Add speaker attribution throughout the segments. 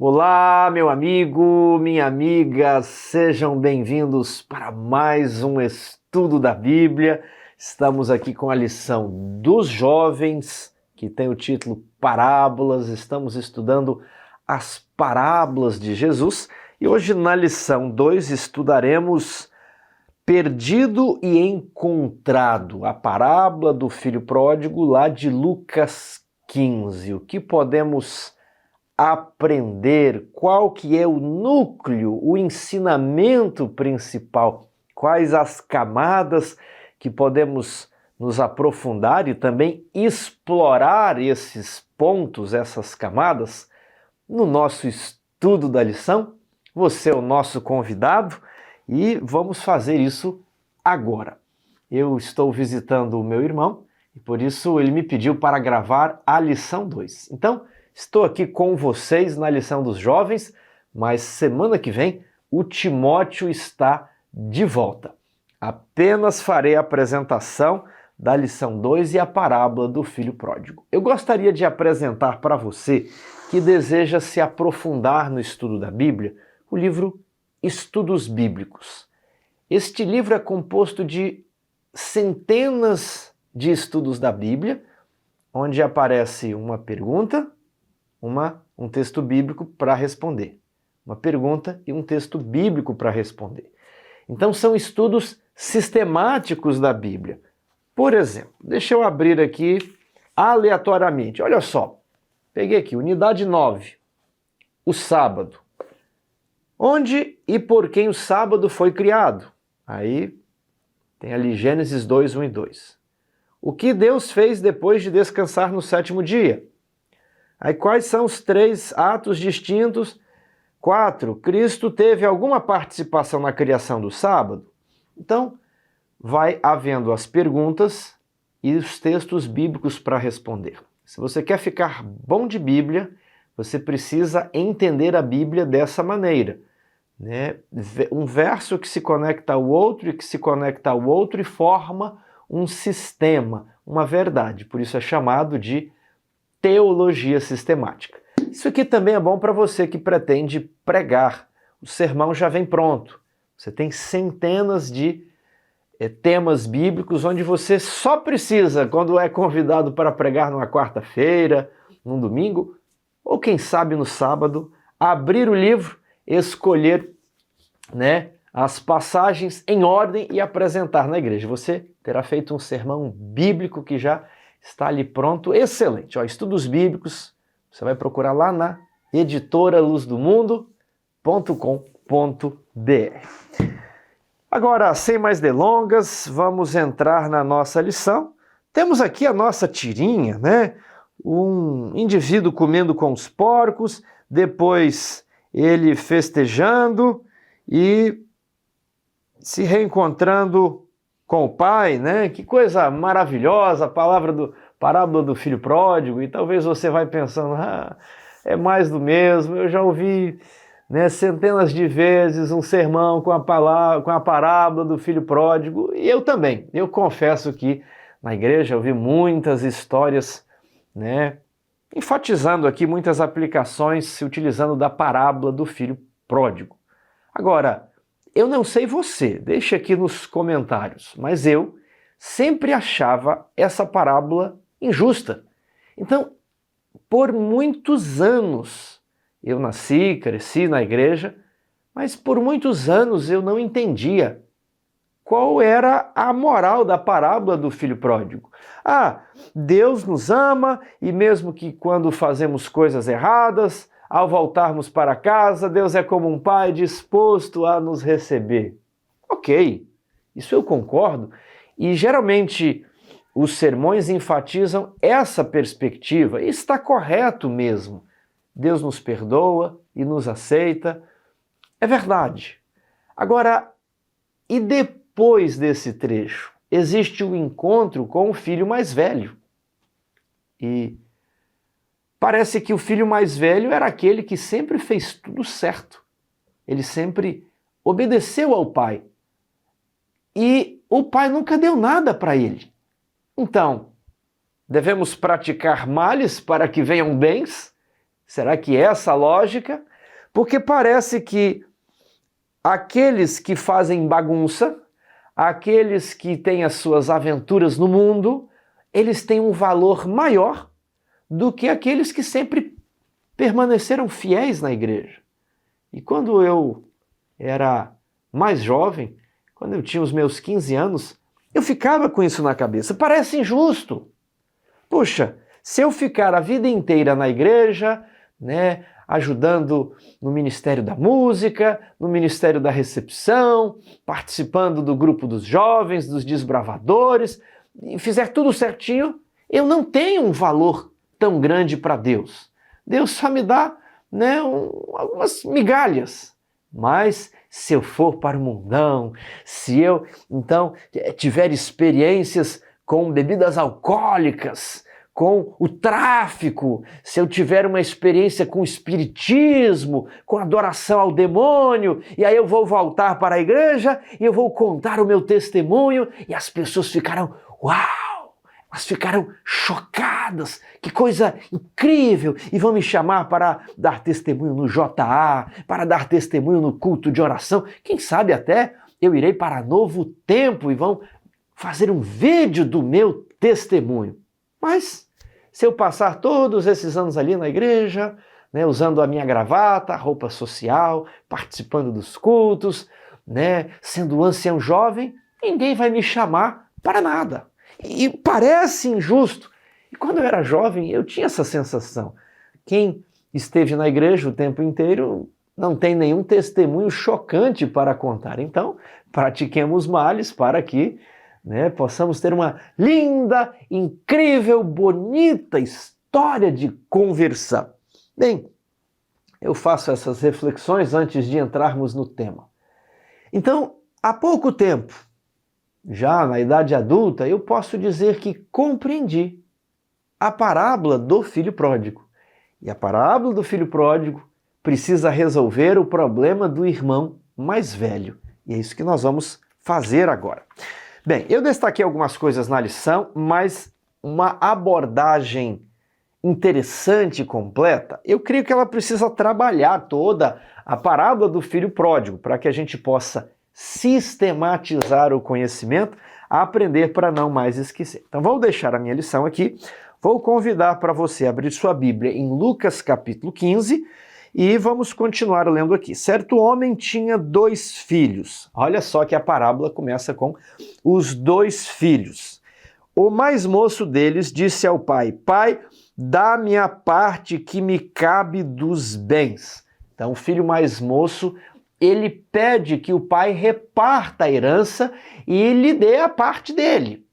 Speaker 1: Olá, meu amigo, minha amiga, sejam bem-vindos para mais um estudo da Bíblia. Estamos aqui com a lição dos jovens, que tem o título Parábolas. Estamos estudando as parábolas de Jesus e hoje na lição 2 estudaremos Perdido e Encontrado, a parábola do filho pródigo lá de Lucas 15. O que podemos aprender, qual que é o núcleo, o ensinamento principal, quais as camadas que podemos nos aprofundar e também explorar esses pontos, essas camadas, no nosso estudo da lição. Você é o nosso convidado e vamos fazer isso agora. Eu estou visitando o meu irmão e por isso ele me pediu para gravar a lição 2. Então, estou aqui com vocês na lição dos jovens, mas semana que vem o Timóteo está de volta. Apenas farei a apresentação da lição 2 e a parábola do filho pródigo. Eu gostaria de apresentar para você que deseja se aprofundar no estudo da Bíblia, o livro Estudos Bíblicos. Este livro é composto de centenas de estudos da Bíblia, onde aparece uma pergunta, um texto bíblico para responder. Uma pergunta e um texto bíblico para responder. Então são estudos sistemáticos da Bíblia. Por exemplo, deixa eu abrir aqui aleatoriamente. Olha só, peguei aqui, unidade 9, o sábado. Onde e por quem o sábado foi criado? Aí tem ali Gênesis 2, 1 e 2. O que Deus fez depois de descansar no sétimo dia? Aí quais são os 3 atos distintos? 4. Cristo teve alguma participação na criação do sábado? Então, vai havendo as perguntas e os textos bíblicos para responder. Se você quer ficar bom de Bíblia, você precisa entender a Bíblia dessa maneira, né? Um verso que se conecta ao outro e que se conecta ao outro e forma um sistema, uma verdade. Por isso é chamado de teologia sistemática. Isso aqui também é bom para você que pretende pregar. O sermão já vem pronto. Você tem centenas de temas bíblicos onde você só precisa, quando é convidado para pregar numa quarta-feira, num domingo, ou quem sabe no sábado, abrir o livro, escolher, as passagens em ordem e apresentar na igreja. Você terá feito um sermão bíblico que já está ali pronto, excelente. Estudos bíblicos, você vai procurar lá na editoraluzdomundo.com.br. Agora, sem mais delongas, vamos entrar na nossa lição. Temos aqui a nossa tirinha, Um indivíduo comendo com os porcos, depois ele festejando e se reencontrando com o pai, Que coisa maravilhosa, a parábola do filho pródigo, e talvez você vai pensando, é mais do mesmo, eu já ouvi centenas de vezes um sermão com a parábola do filho pródigo, e eu também. Eu confesso que na igreja eu vi muitas histórias, enfatizando aqui muitas aplicações se utilizando da parábola do filho pródigo. Agora, eu não sei você, deixe aqui nos comentários, mas eu sempre achava essa parábola injusta. Então, por muitos anos, eu nasci, cresci na igreja, mas por muitos anos eu não entendia qual era a moral da parábola do filho pródigo. Deus nos ama e mesmo que quando fazemos coisas erradas, ao voltarmos para casa, Deus é como um pai disposto a nos receber. Ok, isso eu concordo. E geralmente os sermões enfatizam essa perspectiva. E está correto mesmo. Deus nos perdoa e nos aceita. É verdade. Agora, e depois desse trecho? Existe o encontro com o filho mais velho. E parece que o filho mais velho era aquele que sempre fez tudo certo. Ele sempre obedeceu ao pai. E o pai nunca deu nada para ele. Então, devemos praticar males para que venham bens? Será que é essa a lógica? Porque parece que aqueles que fazem bagunça, aqueles que têm as suas aventuras no mundo, eles têm um valor maior do que aqueles que sempre permaneceram fiéis na igreja. E quando eu era mais jovem, quando eu tinha os meus 15 anos, eu ficava com isso na cabeça. Parece injusto. Puxa, se eu ficar a vida inteira na igreja, né, ajudando no Ministério da Música, no Ministério da Recepção, participando do grupo dos jovens, dos desbravadores, e fizer tudo certinho, eu não tenho um valor tão grande para Deus. Deus só me dá, né, algumas migalhas. Mas se eu for para o mundão, se eu então tiver experiências com bebidas alcoólicas, com o tráfico, se eu tiver uma experiência com o espiritismo, com adoração ao demônio, e aí eu vou voltar para a igreja e eu vou contar o meu testemunho e as pessoas ficarão, uau! Elas ficaram chocadas, que coisa incrível! E vão me chamar para dar testemunho no JA, para dar testemunho no culto de oração. Quem sabe até eu irei para Novo Tempo e vão fazer um vídeo do meu testemunho. Mas se eu passar todos esses anos ali na igreja, né, usando a minha gravata, a roupa social, participando dos cultos, né, sendo ancião jovem, ninguém vai me chamar para nada. E parece injusto. E quando eu era jovem, eu tinha essa sensação. Quem esteve na igreja o tempo inteiro não tem nenhum testemunho chocante para contar. Então, pratiquemos males para que, né, possamos ter uma linda, incrível, bonita história de conversão. Bem, eu faço essas reflexões antes de entrarmos no tema. Então, há pouco tempo, já na idade adulta, eu posso dizer que compreendi a parábola do filho pródigo. E a parábola do filho pródigo precisa resolver o problema do irmão mais velho. E é isso que nós vamos fazer agora. Bem, eu destaquei algumas coisas na lição, mas uma abordagem interessante e completa, eu creio que ela precisa trabalhar toda a parábola do filho pródigo, para que a gente possa sistematizar o conhecimento, aprender para não mais esquecer. Então vou deixar a minha lição aqui, vou convidar para você abrir sua Bíblia em Lucas capítulo 15 e vamos continuar lendo aqui. Certo homem tinha 2 filhos. Olha só que a parábola começa com os 2 filhos. O mais moço deles disse ao pai: Pai, dá-me a parte que me cabe dos bens. Então o filho mais moço, ele pede que o pai reparta a herança e lhe dê a parte dele.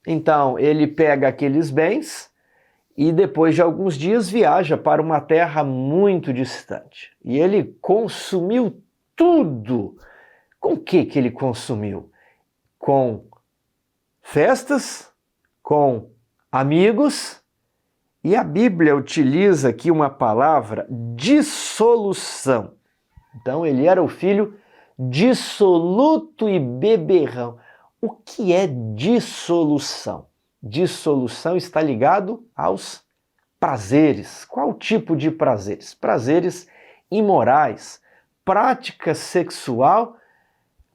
Speaker 1: Então ele pega aqueles bens e depois de alguns dias viaja para uma terra muito distante. E ele consumiu tudo. Com o que ele consumiu? Com festas, com amigos, e a Bíblia utiliza aqui uma palavra, dissolução. Então ele era o filho dissoluto e beberrão. O que é dissolução? Dissolução está ligado aos prazeres. Qual tipo de prazeres? Prazeres imorais, prática sexual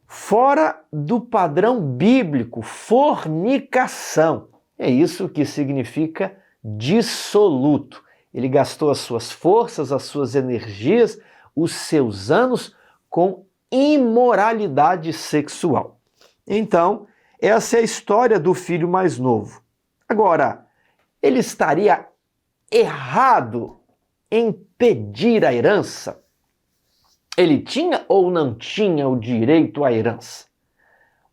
Speaker 1: fora do padrão bíblico, fornicação. É isso que significa dissoluto. Ele gastou as suas forças, as suas energias, os seus anos com imoralidade sexual. Então, essa é a história do filho mais novo. Agora, ele estaria errado em pedir a herança? Ele tinha ou não tinha o direito à herança?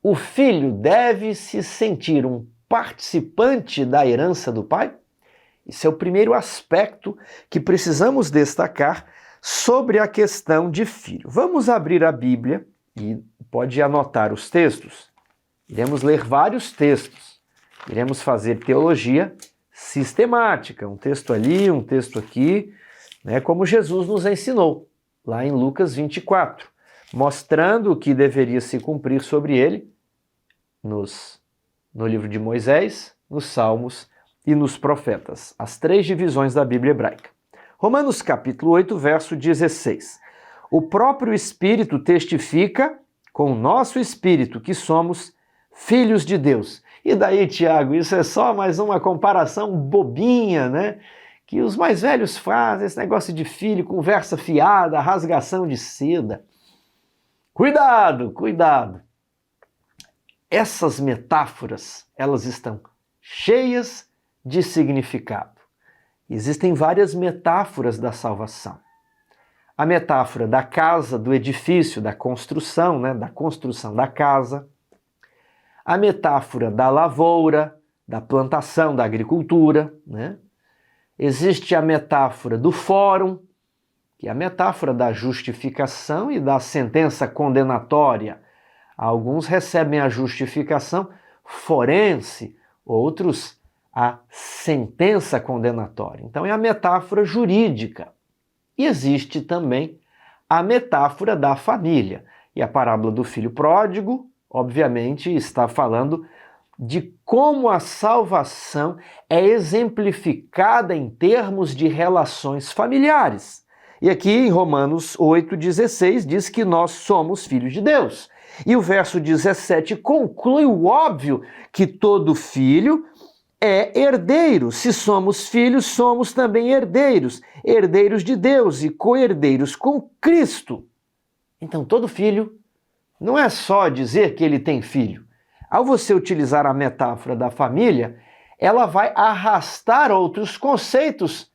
Speaker 1: O filho deve se sentir um participante da herança do pai? Esse é o primeiro aspecto que precisamos destacar sobre a questão de filho. Vamos abrir a Bíblia e pode anotar os textos. Iremos ler vários textos. Iremos fazer teologia sistemática, um texto ali, um texto aqui, né, como Jesus nos ensinou, lá em Lucas 24, mostrando o que deveria se cumprir sobre ele no livro de Moisés, nos Salmos e nos Profetas, as 3 divisões da Bíblia hebraica. Romanos capítulo 8, verso 16. o próprio Espírito testifica com o nosso espírito que somos filhos de Deus. E daí, Tiago, isso é só mais uma comparação bobinha, né? Que os mais velhos fazem, esse negócio de filho, conversa fiada, rasgação de seda. Cuidado, cuidado! Essas metáforas, elas estão cheias de significado. Existem várias metáforas da salvação. A metáfora da casa, do edifício, da construção, né? Da construção da casa. A metáfora da lavoura, da plantação, da agricultura, né? Existe a metáfora do fórum, que é a metáfora da justificação e da sentença condenatória. Alguns recebem a justificação forense, outros a sentença condenatória. Então é a metáfora jurídica. E existe também a metáfora da família. E a parábola do filho pródigo, obviamente, está falando de como a salvação é exemplificada em termos de relações familiares. E aqui em Romanos 8,16 diz que nós somos filhos de Deus. E o verso 17 conclui o óbvio que todo filho é herdeiro. Se somos filhos, somos também herdeiros, herdeiros de Deus e co-herdeiros com Cristo. Então todo filho não é só dizer que ele tem filho. Ao você utilizar a metáfora da família, ela vai arrastar outros conceitos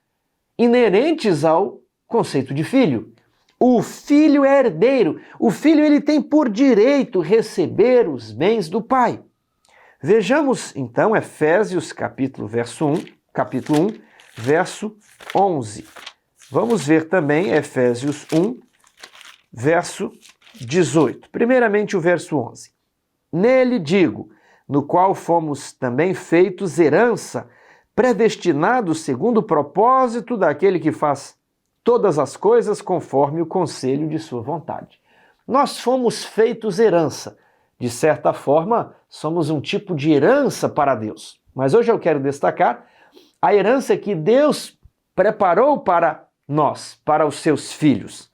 Speaker 1: inerentes ao conceito de filho. O filho é herdeiro. O filho ele tem por direito receber os bens do pai. Vejamos então Efésios capítulo 1, verso 11. Vamos ver também Efésios 1, verso 18. Primeiramente o verso 11. Nele digo, no qual fomos também feitos herança, predestinados segundo o propósito daquele que faz todas as coisas conforme o conselho de sua vontade. Nós fomos feitos herança. De certa forma, somos um tipo de herança para Deus. Mas hoje eu quero destacar a herança que Deus preparou para nós, para os seus filhos.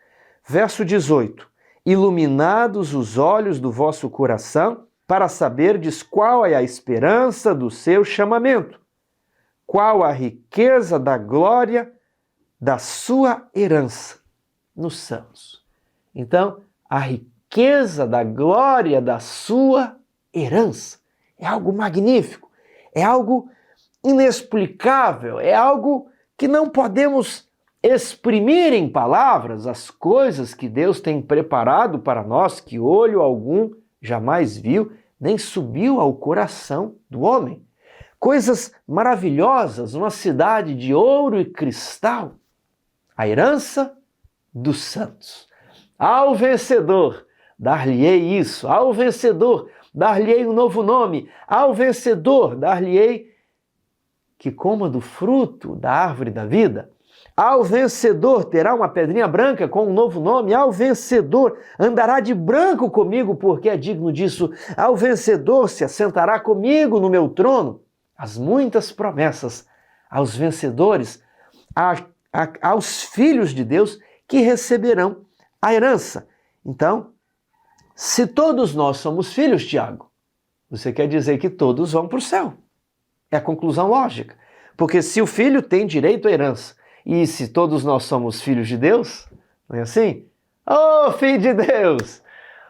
Speaker 1: Verso 18. Iluminados os olhos do vosso coração, para saberdes qual é a esperança do seu chamamento, qual a riqueza da glória da sua herança nos céus. Então, a riqueza da glória da sua herança é algo magnífico, é algo inexplicável, é algo que não podemos exprimir em palavras, as coisas que Deus tem preparado para nós, que olho algum jamais viu, nem subiu ao coração do homem. Coisas maravilhosas, uma cidade de ouro e cristal, a herança dos santos. Ao vencedor, dar-lhe-ei isso. Ao vencedor, dar-lhe-ei um novo nome. Ao vencedor, dar-lhe-ei que coma do fruto da árvore da vida. Ao vencedor terá uma pedrinha branca com um novo nome. Ao vencedor andará de branco comigo, porque é digno disso. Ao vencedor se assentará comigo no meu trono. As muitas promessas aos vencedores, aos filhos de Deus que receberão a herança. Então, se todos nós somos filhos, Tiago, você quer dizer que todos vão para o céu. É a conclusão lógica. Porque se o filho tem direito à herança, e se todos nós somos filhos de Deus, não é assim? Ô, filho de Deus!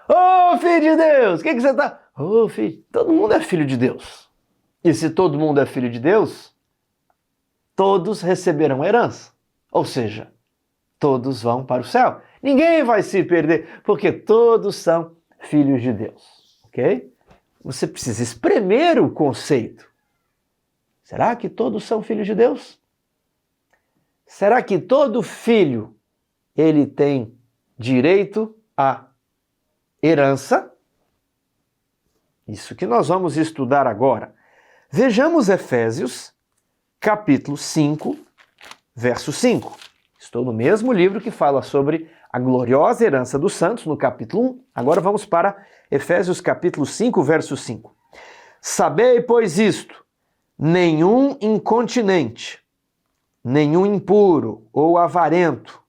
Speaker 1: Ô, filho de Deus! O que você está... Ô, filho, todo mundo é filho de Deus. E se todo mundo é filho de Deus, todos receberão herança. Ou seja, todos vão para o céu. Ninguém vai se perder, porque todos são filhos de Deus. Ok? Você precisa espremer o conceito. Será que todos são filhos de Deus? Será que todo filho ele tem direito à herança? Isso que nós vamos estudar agora. Vejamos Efésios, capítulo 5, verso 5. Estou no mesmo livro que fala sobre a gloriosa herança dos santos, no capítulo 1. Agora vamos para Efésios, capítulo 5, verso 5. Sabei, pois, isto, nenhum incontinente, nenhum impuro ou avarento,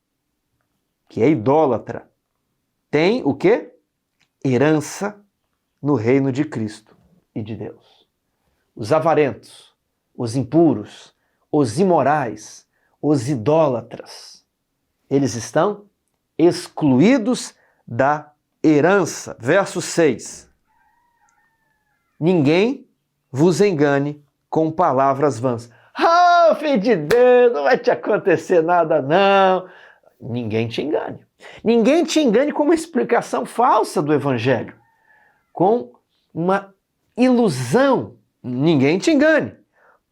Speaker 1: que é idólatra, tem o quê? Herança no reino de Cristo e de Deus. Os avarentos, os impuros, os imorais, os idólatras, eles estão excluídos da herança. Verso 6. Ninguém vos engane com palavras vãs. Ah, filho de Deus, não vai te acontecer nada não. Ninguém te engane. Ninguém te engane com uma explicação falsa do Evangelho, com uma ilusão. Ninguém te engane.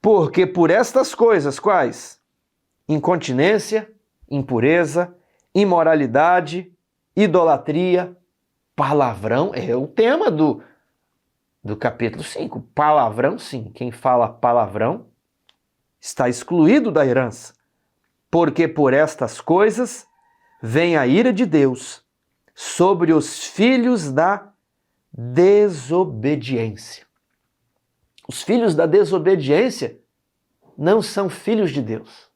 Speaker 1: Porque por estas coisas, quais? Incontinência, impureza, imoralidade, idolatria, palavrão, é o tema do capítulo 5. Palavrão, sim. Quem fala palavrão está excluído da herança. Porque por estas coisas vem a ira de Deus sobre os filhos da desobediência. Os filhos da desobediência não são filhos de Deus.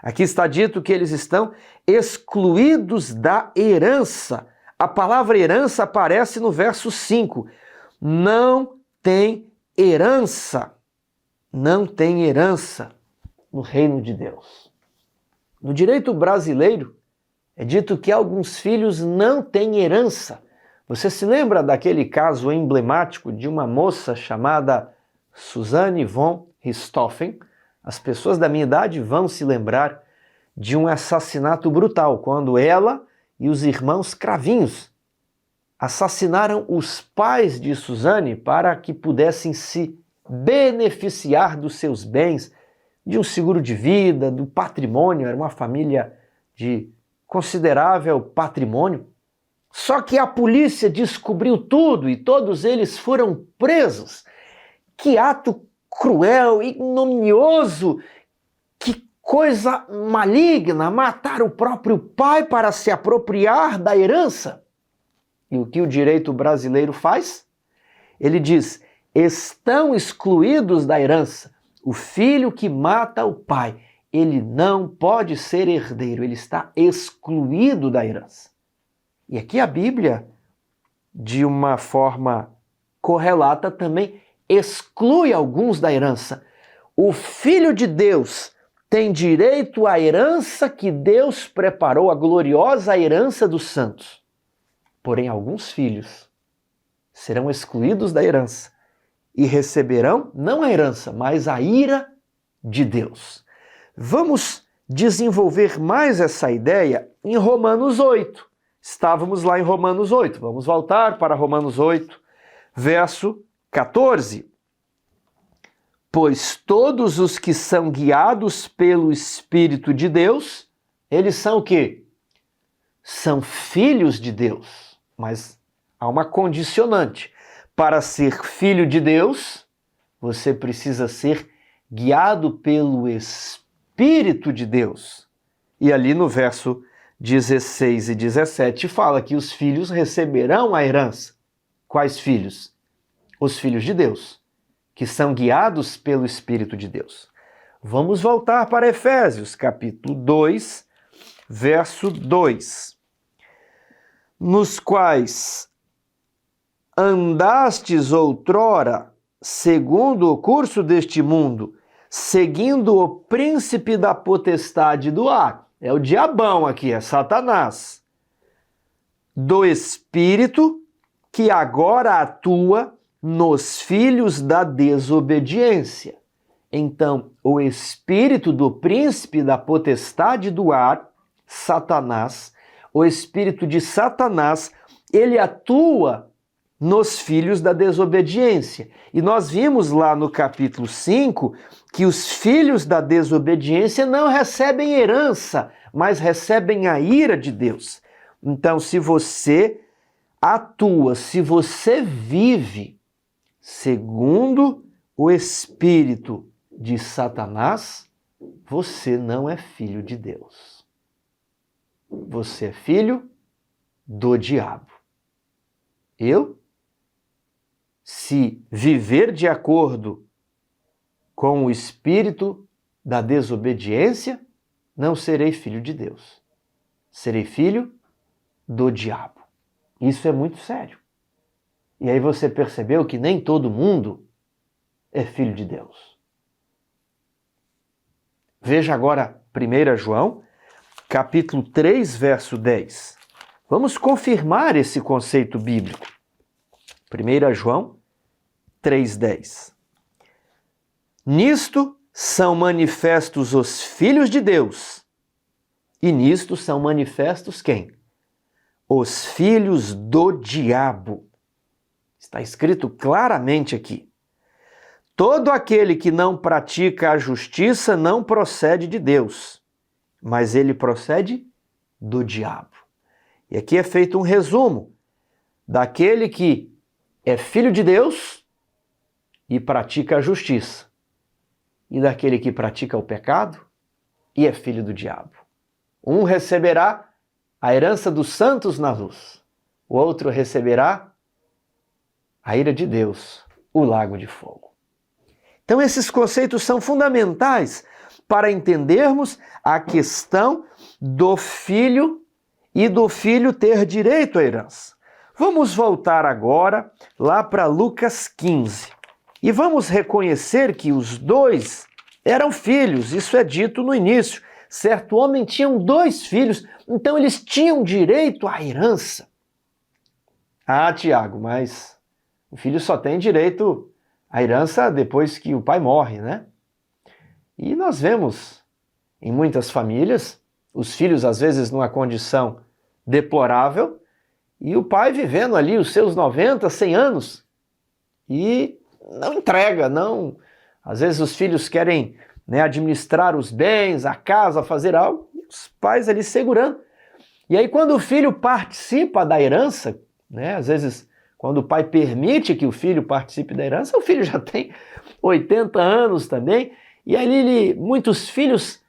Speaker 1: Aqui está dito que eles estão excluídos da herança. A palavra herança aparece no verso 5. Não tem herança. Não tem herança no reino de Deus. No direito brasileiro, é dito que alguns filhos não têm herança. Você se lembra daquele caso emblemático de uma moça chamada Suzanne von Richthofen? As pessoas da minha idade vão se lembrar de um assassinato brutal, quando ela e os irmãos Cravinhos assassinaram os pais de Suzanne para que pudessem se beneficiar dos seus bens, de um seguro de vida, do patrimônio. Era uma família de considerável patrimônio. Só que a polícia descobriu tudo e todos eles foram presos. Que ato cruel, ignominioso, que coisa maligna, matar o próprio pai para se apropriar da herança. E o que o direito brasileiro faz? Ele diz: estão excluídos da herança. O filho que mata o pai, ele não pode ser herdeiro, ele está excluído da herança. E aqui a Bíblia, de uma forma correlata, também exclui alguns da herança. O Filho de Deus tem direito à herança que Deus preparou, a gloriosa herança dos santos. Porém, alguns filhos serão excluídos da herança e receberão não a herança, mas a ira de Deus. Vamos desenvolver mais essa ideia em Romanos 8. Estávamos lá em Romanos 8. Vamos voltar para Romanos 8, verso 14. Pois todos os que são guiados pelo Espírito de Deus, eles são o quê? São filhos de Deus. Mas há uma condicionante. Para ser filho de Deus, você precisa ser guiado pelo Espírito de Deus. E ali no verso 16 e 17 fala que os filhos receberão a herança. Quais filhos? Os filhos de Deus, que são guiados pelo Espírito de Deus. Vamos voltar para Efésios, capítulo 2, verso 2. Nos quais andastes outrora, segundo o curso deste mundo, seguindo o príncipe da potestade do ar. É o diabão aqui, é Satanás. Do Espírito que agora atua nos filhos da desobediência. Então, o espírito do príncipe da potestade do ar, Satanás, o espírito de Satanás, ele atua nos filhos da desobediência. E nós vimos lá no capítulo 5 que os filhos da desobediência não recebem herança, mas recebem a ira de Deus. Então, se você atua, se você vive segundo o espírito de Satanás, você não é filho de Deus. Você é filho do diabo. Se viver de acordo com o espírito da desobediência, não serei filho de Deus. Serei filho do diabo. Isso é muito sério. E aí você percebeu que nem todo mundo é filho de Deus. Veja agora 1 João, capítulo 3, verso 10. Vamos confirmar esse conceito bíblico. 1 João 3,10. Nisto são manifestos os filhos de Deus. E nisto são manifestos quem? Os filhos do diabo. Está escrito claramente aqui. Todo aquele que não pratica a justiça não procede de Deus, mas ele procede do diabo. E aqui é feito um resumo daquele que é filho de Deus e pratica a justiça, e daquele que pratica o pecado e é filho do diabo. Um receberá a herança dos santos na luz, o outro receberá a ira de Deus, o lago de fogo. Então esses conceitos são fundamentais para entendermos a questão do filho e do filho ter direito à herança. Vamos voltar agora lá para Lucas 15 e vamos reconhecer que os dois eram filhos, isso é dito no início. Certo homem tinha 2 filhos, então eles tinham direito à herança. Ah, Tiago, mas o filho só tem direito à herança depois que o pai morre, né? E nós vemos em muitas famílias, os filhos às vezes numa condição deplorável, e o pai vivendo ali os seus 90, 100 anos e não entrega, não. Às vezes os filhos querem, né, administrar os bens, a casa, fazer algo, e os pais ali segurando. E aí quando o filho participa da herança, né, às vezes quando o pai permite que o filho participe da herança, o filho já tem 80 anos também, e ali muitos filhos,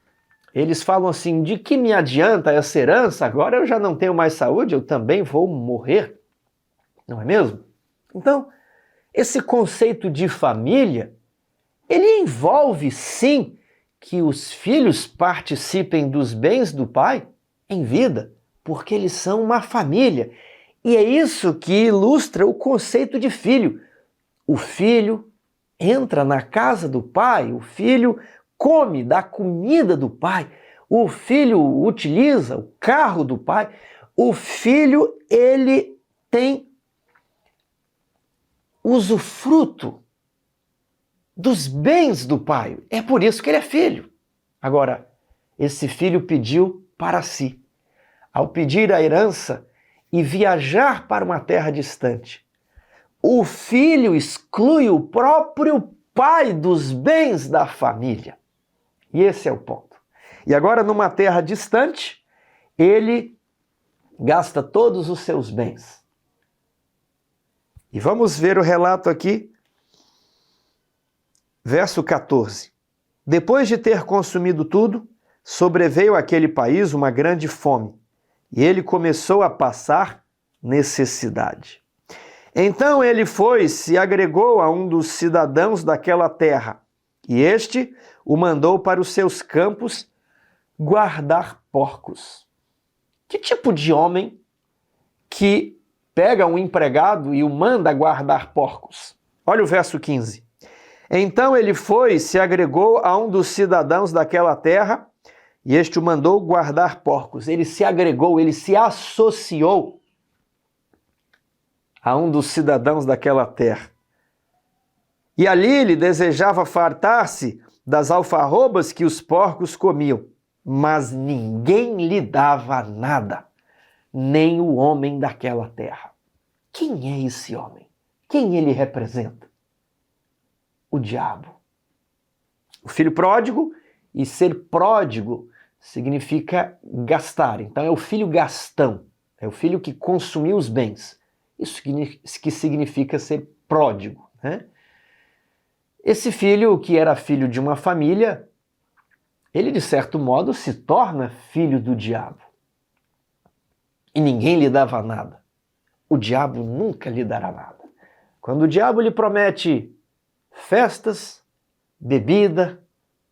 Speaker 1: eles falam assim, de que me adianta essa herança? Agora eu já não tenho mais saúde, eu também vou morrer. Não é mesmo? Então, esse conceito de família, ele envolve sim que os filhos participem dos bens do pai em vida, porque eles são uma família. E é isso que ilustra o conceito de filho. O filho entra na casa do pai, o filho come da comida do pai, o filho utiliza o carro do pai, o filho, ele tem usufruto dos bens do pai. É por isso que ele é filho. Agora, esse filho pediu para si. Ao pedir a herança e viajar para uma terra distante, o filho exclui o próprio pai dos bens da família. E esse é o ponto. E agora, numa terra distante, ele gasta todos os seus bens. E vamos ver o relato aqui, verso 14. Depois de ter consumido tudo, sobreveio àquele país uma grande fome, e ele começou a passar necessidade. Então ele foi, se agregou a um dos cidadãos daquela terra, e este o mandou para os seus campos guardar porcos. Que tipo de homem que pega um empregado e o manda guardar porcos? Olha o verso 15. Então ele foi, se agregou a um dos cidadãos daquela terra, e este o mandou guardar porcos. Ele se agregou, ele se associou a um dos cidadãos daquela terra. E ali ele desejava fartar-se das alfarrobas que os porcos comiam, mas ninguém lhe dava nada, nem o homem daquela terra. Quem é esse homem? Quem ele representa? O diabo. O filho pródigo, e ser pródigo significa gastar. Então é o filho gastão, é o filho que consumiu os bens. Isso que significa ser pródigo, né? Esse filho, que era filho de uma família, ele de certo modo se torna filho do diabo. E ninguém lhe dava nada. O diabo nunca lhe dará nada. Quando o diabo lhe promete festas, bebida,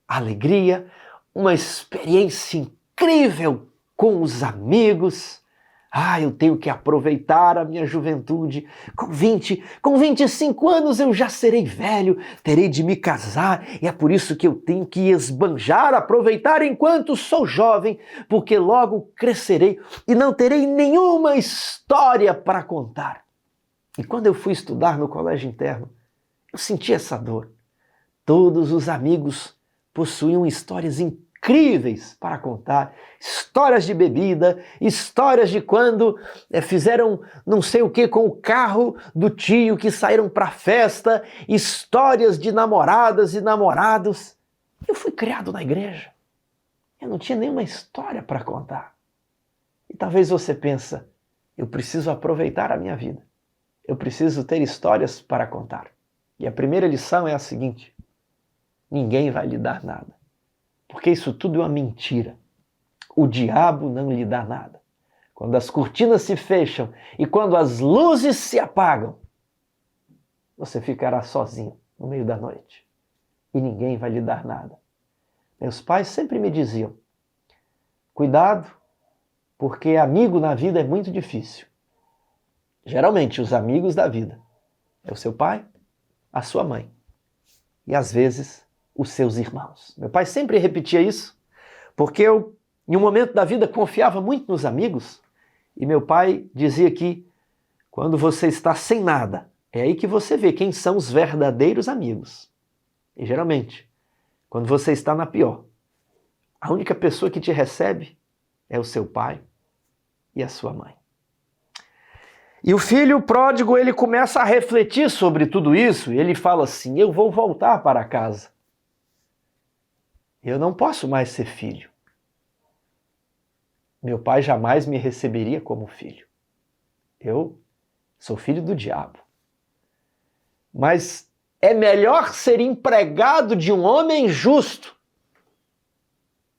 Speaker 1: alegria, uma experiência incrível com os amigos, Eu tenho que aproveitar a minha juventude. Com 25 anos eu já serei velho, terei de me casar, e é por isso que eu tenho que esbanjar, aproveitar enquanto sou jovem, porque logo crescerei e não terei nenhuma história para contar. E quando eu fui estudar no colégio interno, eu senti essa dor. Todos os amigos possuíam histórias incríveis para contar, histórias de bebida, histórias de quando fizeram não sei o que com o carro do tio, que saíram para a festa, histórias de namoradas e namorados. Eu fui criado na igreja, eu não tinha nenhuma história para contar. E talvez você pense, eu preciso aproveitar a minha vida, eu preciso ter histórias para contar. E a primeira lição é a seguinte: ninguém vai lhe dar nada. Porque isso tudo é uma mentira. O diabo não lhe dá nada. Quando as cortinas se fecham e quando as luzes se apagam, você ficará sozinho no meio da noite. E ninguém vai lhe dar nada. Meus pais sempre me diziam, cuidado, porque amigo na vida é muito difícil. Geralmente, os amigos da vida é o seu pai, a sua mãe e, às vezes, os seus irmãos. Meu pai sempre repetia isso, porque eu, em um momento da vida, confiava muito nos amigos, e meu pai dizia que quando você está sem nada, é aí que você vê quem são os verdadeiros amigos. E geralmente, quando você está na pior, a única pessoa que te recebe é o seu pai e a sua mãe. E o filho pródigo, ele começa a refletir sobre tudo isso, e ele fala assim, eu vou voltar para casa. Eu não posso mais ser filho. Meu pai jamais me receberia como filho. Eu sou filho do diabo. Mas é melhor ser empregado de um homem justo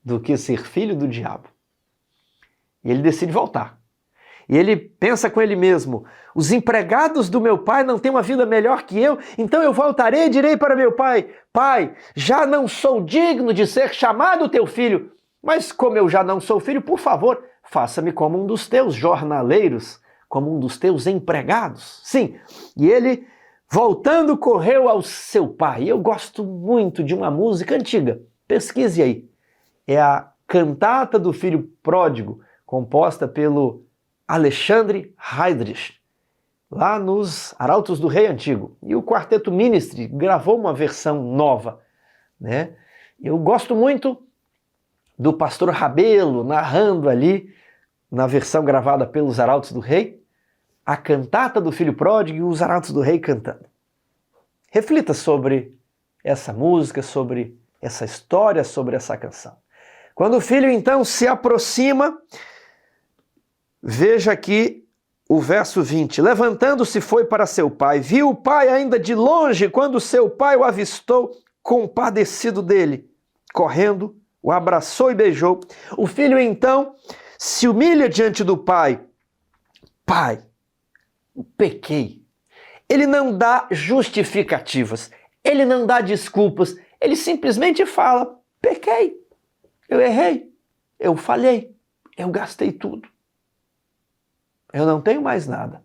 Speaker 1: do que ser filho do diabo. E ele decide voltar. E ele pensa com ele mesmo, os empregados do meu pai não têm uma vida melhor que eu, então eu voltarei e direi para meu pai, pai, já não sou digno de ser chamado teu filho, mas como eu já não sou filho, por favor, faça-me como um dos teus jornaleiros, como um dos teus empregados. Sim, e ele, voltando, correu ao seu pai. Eu gosto muito de uma música antiga, pesquise aí. É a Cantata do Filho Pródigo, composta pelo Alexandre Heydrich, lá nos Arautos do Rei Antigo. E o Quarteto Ministry gravou uma versão nova, né? Eu gosto muito do pastor Rabelo narrando ali, na versão gravada pelos Arautos do Rei, a Cantata do Filho Pródigo e os Arautos do Rei cantando. Reflita sobre essa música, sobre essa história, sobre essa canção. Quando o filho então se aproxima, veja aqui o verso 20. Levantando-se foi para seu pai. Viu o pai ainda de longe, quando seu pai o avistou, compadecido dele. Correndo, o abraçou e beijou. O filho então se humilha diante do pai. Pai, pequei. Ele não dá justificativas. Ele não dá desculpas. Ele simplesmente fala, pequei. Eu errei. Eu falhei. Eu gastei tudo. Eu não tenho mais nada.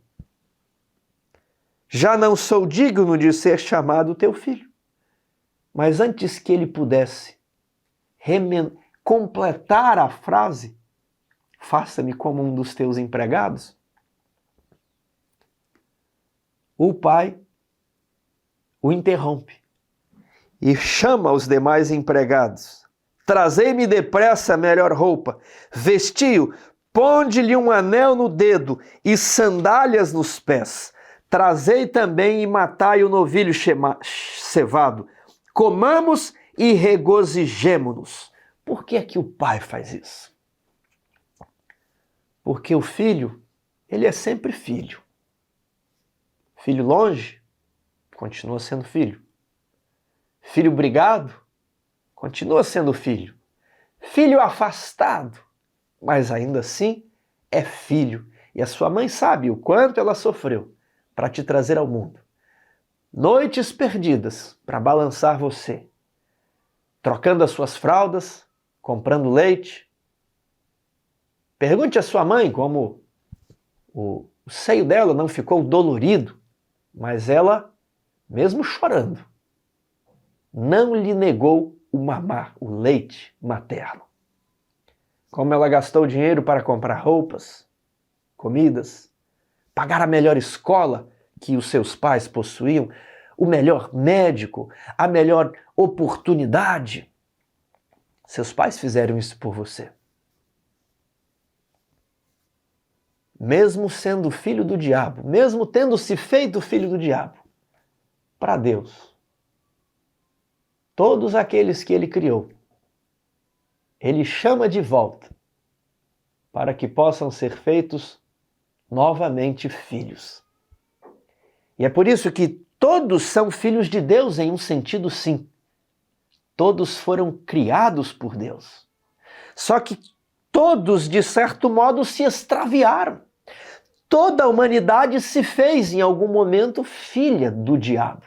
Speaker 1: Já não sou digno de ser chamado teu filho. Mas antes que ele pudesse completar a frase, faça-me como um dos teus empregados, o pai o interrompe e chama os demais empregados. Trazei-me depressa a melhor roupa, vestiu, ponde-lhe um anel no dedo e sandálias nos pés. Trazei também e matai o novilho cevado. Comamos e regozijemo-nos. Por que é que o pai faz isso? Porque o filho, ele é sempre filho. Filho longe, continua sendo filho. Filho brigado, continua sendo filho. Filho afastado, mas ainda assim é filho. E a sua mãe sabe o quanto ela sofreu para te trazer ao mundo. Noites perdidas para balançar você, trocando as suas fraldas, comprando leite. Pergunte à sua mãe como O seio dela não ficou dolorido, mas ela, mesmo chorando, não lhe negou o mamar, o leite materno. Como ela gastou dinheiro para comprar roupas, comidas, pagar a melhor escola que os seus pais possuíam, o melhor médico, a melhor oportunidade. Seus pais fizeram isso por você. Mesmo sendo filho do diabo, mesmo tendo se feito filho do diabo, para Deus, todos aqueles que Ele criou, Ele chama de volta para que possam ser feitos novamente filhos. E é por isso que todos são filhos de Deus em um sentido sim. Todos foram criados por Deus. Só que todos, de certo modo, se extraviaram. Toda a humanidade se fez, em algum momento, filha do diabo.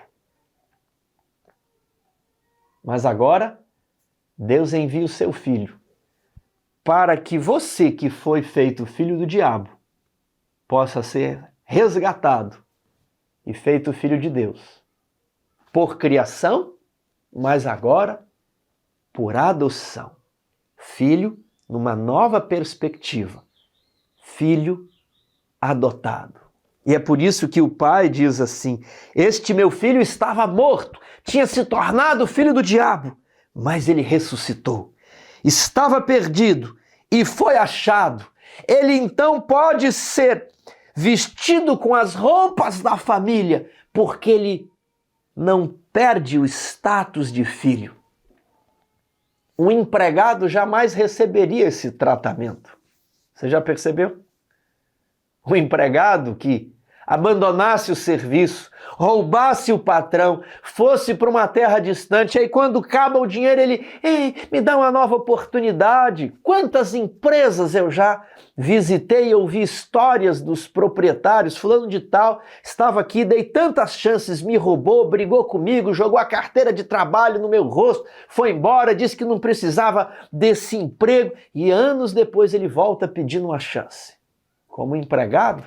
Speaker 1: Mas agora, Deus envia o seu Filho para que você, que foi feito filho do diabo, possa ser resgatado e feito filho de Deus. Por criação, mas agora por adoção. Filho numa nova perspectiva. Filho adotado. E é por isso que o pai diz assim: este meu filho estava morto, tinha se tornado filho do diabo, mas ele ressuscitou. Estava perdido e foi achado. Ele então pode ser vestido com as roupas da família, porque ele não perde o status de filho. Um empregado jamais receberia esse tratamento. Você já percebeu? O empregado que abandonasse o serviço, roubasse o patrão, fosse para uma terra distante, aí quando acaba o dinheiro ele, me dá uma nova oportunidade. Quantas empresas eu já visitei e ouvi histórias dos proprietários, fulano de tal, estava aqui, dei tantas chances, me roubou, brigou comigo, jogou a carteira de trabalho no meu rosto, foi embora, disse que não precisava desse emprego e anos depois ele volta pedindo uma chance. Como empregado,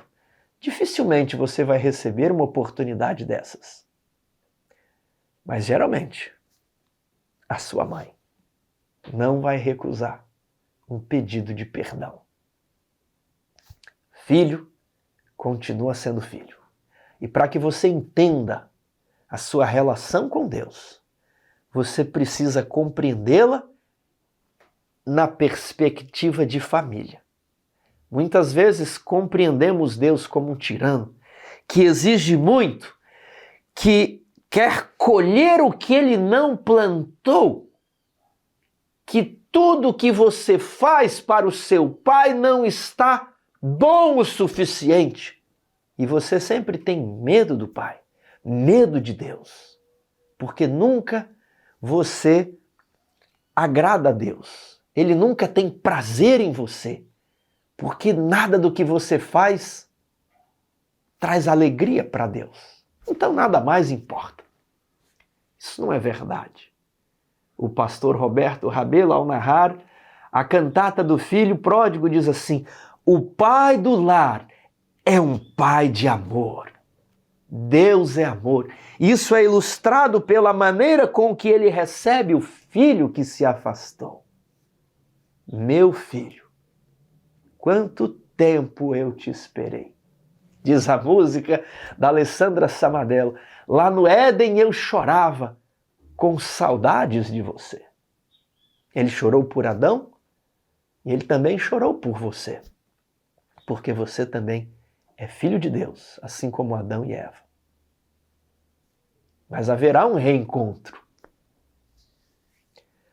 Speaker 1: dificilmente você vai receber uma oportunidade dessas. Mas geralmente, a sua mãe não vai recusar um pedido de perdão. Filho continua sendo filho. E para que você entenda a sua relação com Deus, você precisa compreendê-la na perspectiva de família. Muitas vezes compreendemos Deus como um tirano, que exige muito, que quer colher o que ele não plantou, que tudo que você faz para o seu pai não está bom o suficiente. E você sempre tem medo do pai, medo de Deus, porque nunca você agrada a Deus. Ele nunca tem prazer em você. Porque nada do que você faz traz alegria para Deus. Então nada mais importa. Isso não é verdade. O pastor Roberto Rabelo, ao narrar a cantata do filho pródigo, diz assim: o pai do lar é um pai de amor. Deus é amor. Isso é ilustrado pela maneira com que ele recebe o filho que se afastou. Meu filho, quanto tempo eu te esperei. Diz a música da Alessandra Samadello. Lá no Éden eu chorava com saudades de você. Ele chorou por Adão e ele também chorou por você. Porque você também é filho de Deus, assim como Adão e Eva. Mas haverá um reencontro.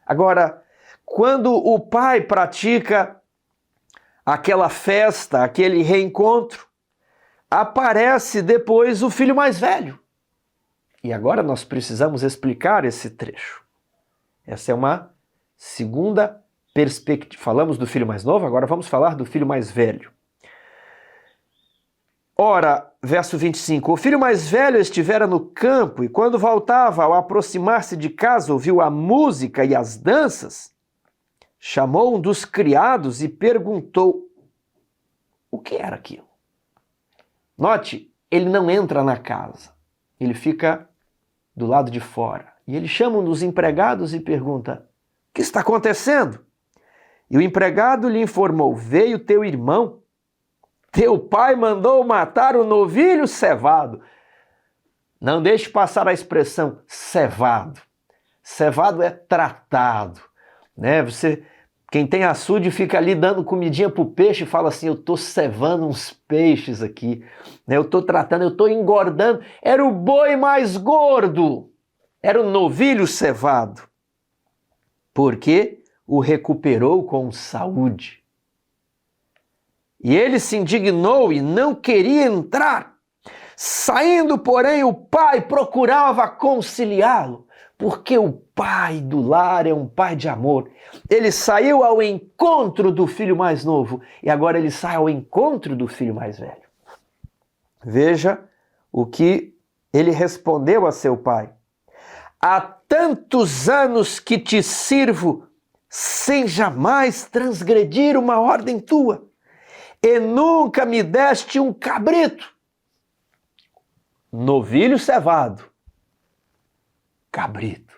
Speaker 1: Agora, quando o pai pratica aquela festa, aquele reencontro, aparece depois o filho mais velho. E agora nós precisamos explicar esse trecho. Essa é uma segunda perspectiva. Falamos do filho mais novo, agora vamos falar do filho mais velho. Ora, verso 25, o filho mais velho estivera no campo e quando voltava, ao aproximar-se de casa, ouviu a música e as danças, chamou um dos criados e perguntou o que era aquilo. Note, ele não entra na casa, ele fica do lado de fora. E ele chama um dos empregados e pergunta: o que está acontecendo? E o empregado lhe informou: veio teu irmão, teu pai mandou matar o novilho cevado. Não deixe passar a expressão cevado. Cevado é tratado, né? Quem tem açude fica ali dando comidinha pro peixe e fala assim: eu tô cevando uns peixes aqui, né? Eu tô tratando, eu tô engordando. Era o boi mais gordo, era o novilho cevado, porque o recuperou com saúde. E ele se indignou e não queria entrar. Saindo, porém, o pai procurava conciliá-lo, porque o pai do lar é um pai de amor. Ele saiu ao encontro do filho mais novo e agora ele sai ao encontro do filho mais velho. Veja o que ele respondeu a seu pai: há tantos anos que te sirvo sem jamais transgredir uma ordem tua, e nunca me deste um cabrito. Novilho cevado, cabrito.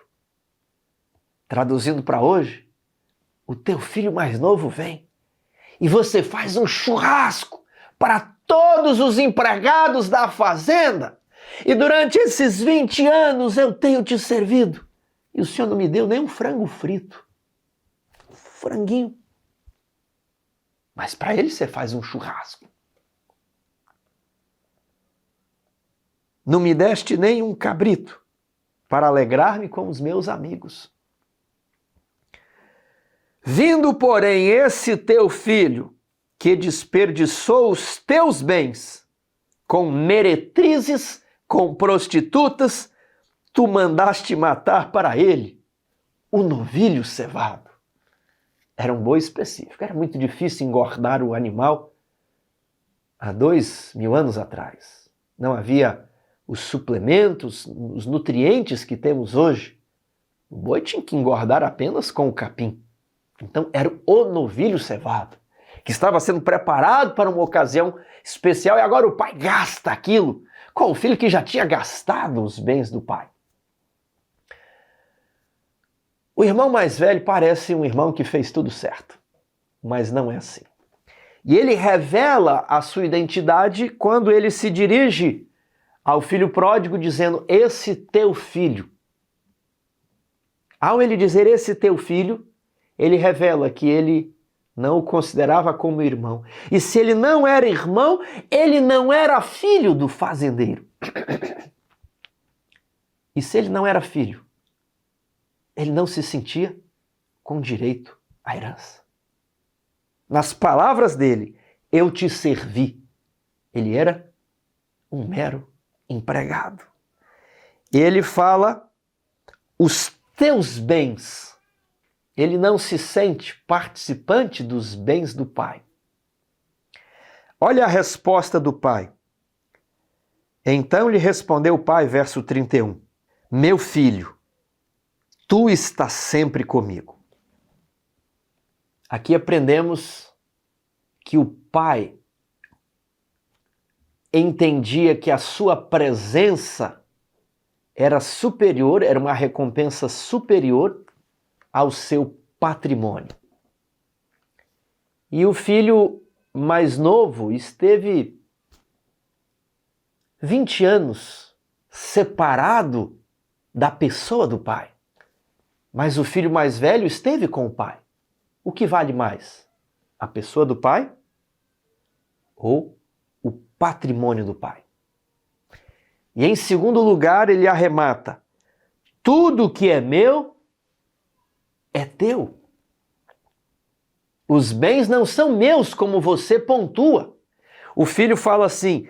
Speaker 1: Traduzindo para hoje, o teu filho mais novo vem e você faz um churrasco para todos os empregados da fazenda. E durante esses 20 anos eu tenho te servido e o senhor não me deu nem um frango frito. Franguinho. Mas para ele você faz um churrasco. Não me deste nem um cabrito para alegrar-me com os meus amigos. Vindo, porém, esse teu filho, que desperdiçou os teus bens com meretrizes, com prostitutas, tu mandaste matar para ele o novilho cevado. Era um boi específico, era muito difícil engordar o animal há 2000 anos atrás. Não havia os suplementos, os nutrientes que temos hoje. O boi tinha que engordar apenas com o capim. Então era o novilho cevado, que estava sendo preparado para uma ocasião especial e agora o pai gasta aquilo com o filho que já tinha gastado os bens do pai. O irmão mais velho parece um irmão que fez tudo certo, mas não é assim. E ele revela a sua identidade quando ele se dirige ao filho pródigo dizendo: esse teu filho. Ao ele dizer esse teu filho, ele revela que ele não o considerava como irmão. E se ele não era irmão, ele não era filho do fazendeiro. E se ele não era filho, ele não se sentia com direito à herança. Nas palavras dele, eu te servi. Ele era um mero empregado. Ele fala os teus bens. Ele não se sente participante dos bens do pai. Olha a resposta do pai. Então lhe respondeu o pai, verso 31. Meu filho, tu estás sempre comigo. Aqui aprendemos que o pai entendia que a sua presença era superior, era uma recompensa superior ao seu patrimônio. E o filho mais novo esteve 20 anos separado da pessoa do pai. Mas o filho mais velho esteve com o pai. O que vale mais? A pessoa do pai ou o patrimônio do pai? E em segundo lugar, ele arremata: tudo que é meu é teu. Os bens não são meus, como você pontua. O filho fala assim: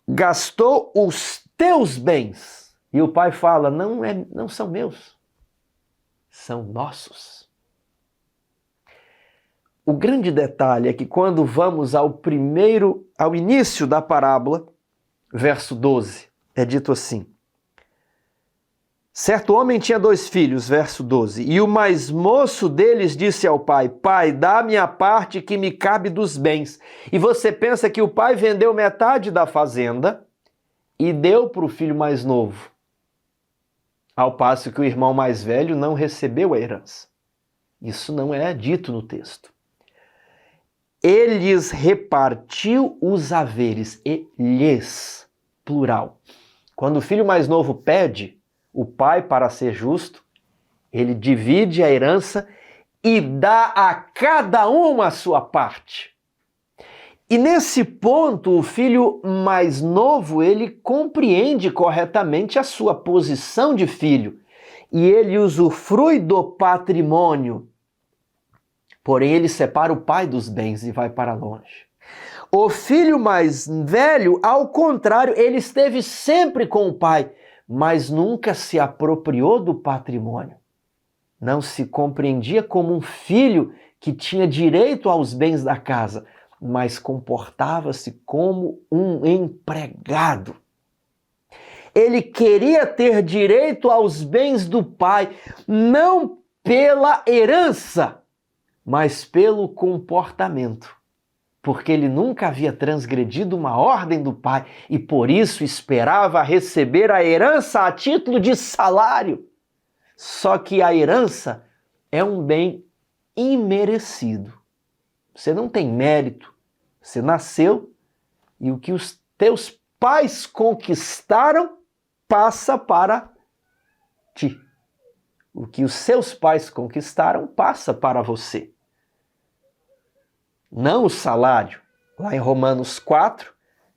Speaker 1: gastou os teus bens. E o pai fala: não são meus, são nossos. O grande detalhe é que quando vamos ao início da parábola, verso 12, é dito assim: Certo homem tinha 2 filhos, verso 12, e o mais moço deles disse ao pai: Pai, dá-me a parte que me cabe dos bens. E você pensa que o pai vendeu metade da fazenda e deu para o filho mais novo, ao passo que o irmão mais velho não recebeu a herança. Isso não é dito no texto. Ele lhes repartiu os haveres, lhes, plural. Quando o filho mais novo pede, o pai, para ser justo, ele divide a herança e dá a cada um a sua parte. E nesse ponto, o filho mais novo, ele compreende corretamente a sua posição de filho e ele usufrui do patrimônio. Porém, ele separa o pai dos bens e vai para longe. O filho mais velho, ao contrário, ele esteve sempre com o pai, mas nunca se apropriou do patrimônio. Não se compreendia como um filho que tinha direito aos bens da casa, mas comportava-se como um empregado. Ele queria ter direito aos bens do pai, não pela herança, mas pelo comportamento. Porque ele nunca havia transgredido uma ordem do pai e por isso esperava receber a herança a título de salário. Só que a herança é um bem imerecido. Você não tem mérito. Você nasceu e o que os teus pais conquistaram passa para ti. O que os seus pais conquistaram passa para você. Não o salário. Lá em Romanos 4,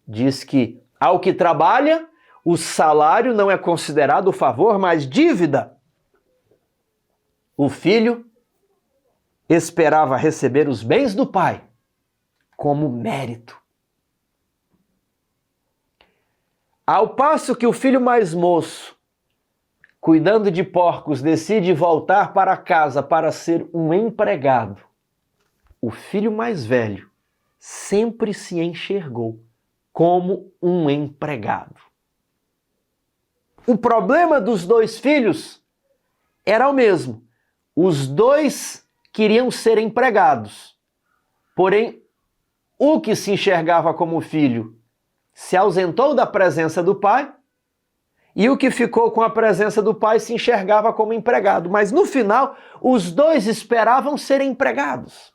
Speaker 1: diz que ao que trabalha, o salário não é considerado favor, mas dívida. O filho esperava receber os bens do pai como mérito. Ao passo que o filho mais moço, cuidando de porcos, decide voltar para casa para ser um empregado, o filho mais velho sempre se enxergou como um empregado. O problema dos 2 filhos era o mesmo. Os 2 queriam ser empregados. Porém, o que se enxergava como filho se ausentou da presença do pai e o que ficou com a presença do pai se enxergava como empregado. Mas no final, os 2 esperavam ser empregados.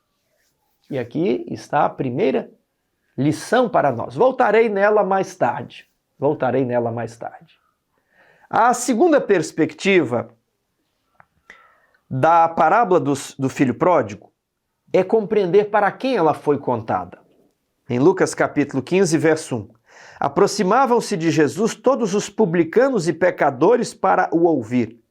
Speaker 1: E aqui está a primeira lição para nós. Voltarei nela mais tarde. A segunda perspectiva da parábola do filho pródigo é compreender para quem ela foi contada. Em Lucas capítulo 15, verso 1. Aproximavam-se de Jesus todos os publicanos e pecadores para o ouvir.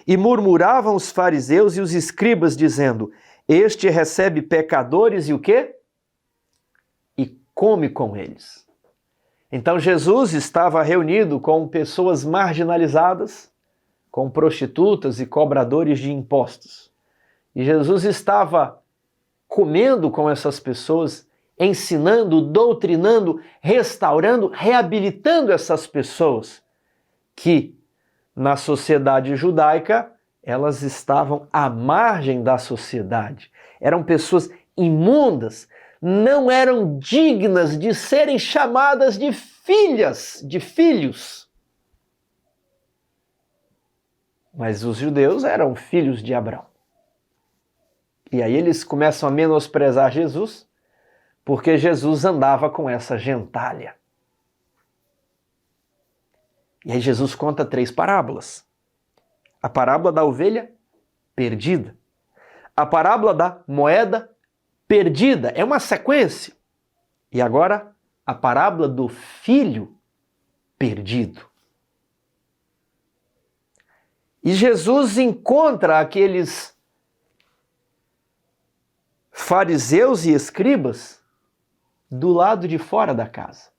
Speaker 1: E murmuravam os fariseus e os escribas, dizendo: Este recebe pecadores e o quê? E come com eles. Então Jesus estava reunido com pessoas marginalizadas, com prostitutas e cobradores de impostos. E Jesus estava comendo com essas pessoas, ensinando, doutrinando, restaurando, reabilitando essas pessoas que, na sociedade judaica, elas estavam à margem da sociedade. Eram pessoas imundas, não eram dignas de serem chamadas de filhas, de filhos. Mas os judeus eram filhos de Abraão. E aí eles começam a menosprezar Jesus, porque Jesus andava com essa gentalha. E aí Jesus conta 3 parábolas. A parábola da ovelha perdida. A parábola da moeda perdida. É uma sequência. E agora, a parábola do filho perdido. E Jesus encontra aqueles fariseus e escribas do lado de fora da casa.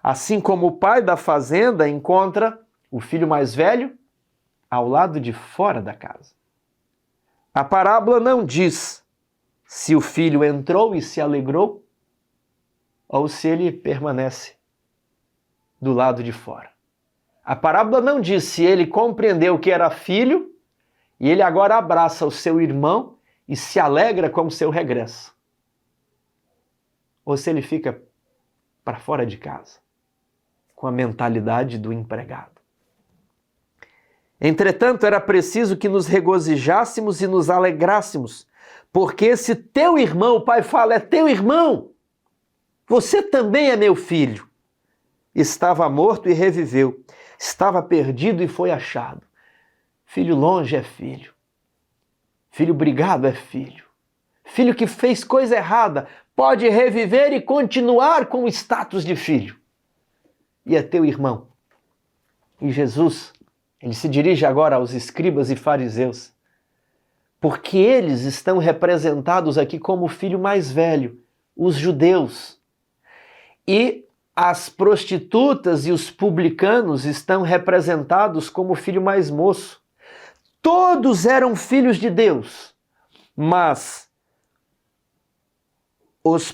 Speaker 1: Assim como o pai da fazenda encontra o filho mais velho ao lado de fora da casa. A parábola não diz se o filho entrou e se alegrou ou se ele permanece do lado de fora. A parábola não diz se ele compreendeu que era filho e ele agora abraça o seu irmão e se alegra com o seu regresso. Ou se ele fica para fora de casa, com a mentalidade do empregado. Entretanto, era preciso que nos regozijássemos e nos alegrássemos, porque esse teu irmão, o pai fala, é teu irmão, você também é meu filho. Estava morto e reviveu, estava perdido e foi achado. Filho longe é filho, filho brigado é filho, filho que fez coisa errada pode reviver e continuar com o status de filho. E é teu irmão. E Jesus, ele se dirige agora aos escribas e fariseus, porque eles estão representados aqui como o filho mais velho, os judeus. E as prostitutas e os publicanos estão representados como o filho mais moço. Todos eram filhos de Deus, mas os